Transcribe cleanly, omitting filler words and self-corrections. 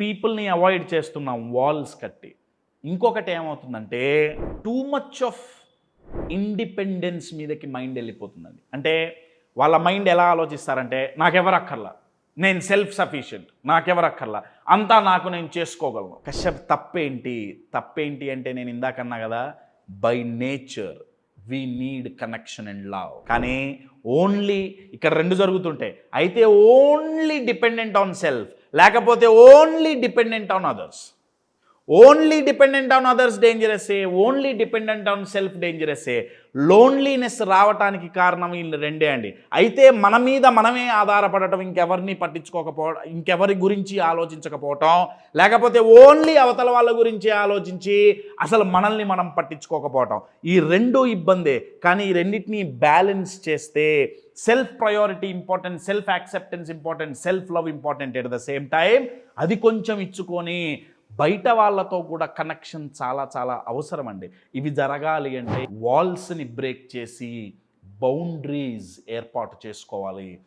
పీపుల్ని అవాయిడ్ చేస్తున్నాం వాల్స్ కట్టి. ఇంకొకటి ఏమవుతుందంటే టూ మచ్ ఆఫ్ ఇండిపెండెన్స్ మీదకి మైండ్ వెళ్ళిపోతుందండి. అంటే వాళ్ళ మైండ్ ఎలా ఆలోచిస్తారంటే నాకెవరు అక్కర్లా, నేను సెల్ఫ్ సఫిషియెంట్, నాకెవరు అక్కర్లా, అంతా నాకు నేను చేసుకోగలను. కశ్యప్ తప్పేంటి అంటే నేను ఇందాకన్నా కదా, by nature we need connection and love. కానీ ఓన్లీ ఇక్కడ రెండు జరుగుతుంటాయి. అయితే ఓన్లీ డిపెండెంట్ ఆన్ సెల్ఫ్, లేకపోతే only dependent on others. Only dependent on others డేంజరస్సే, ఓన్లీ డిపెండెంట్ ఆన్ సెల్ఫ్ డేంజరస్సే. లోన్లీనెస్ రావటానికి కారణం వీళ్ళు రెండే అండి. అయితే మన మీద మనమే ఆధారపడటం, ఇంకెవరిని పట్టించుకోకపోవడం, ఇంకెవరి గురించి ఆలోచించకపోవటం, లేకపోతే ఓన్లీ అవతల వాళ్ళ గురించి ఆలోచించి అసలు మనల్ని మనం పట్టించుకోకపోవటం, ఈ రెండు ఇబ్బందే. కానీ ఈ రెండింటినీ బ్యాలెన్స్ చేస్తే self priority important, self acceptance important, self love important at the same time. అది కొంచెం ఇచ్చుకొని బయట వాళ్ళతో కూడా కనెక్షన్ చాలా చాలా అవసరం అండి. ఇవి జరగాలి అంటే వాల్స్ని బ్రేక్ చేసి బౌండరీస్ ఏర్పాటు చేసుకోవాలి.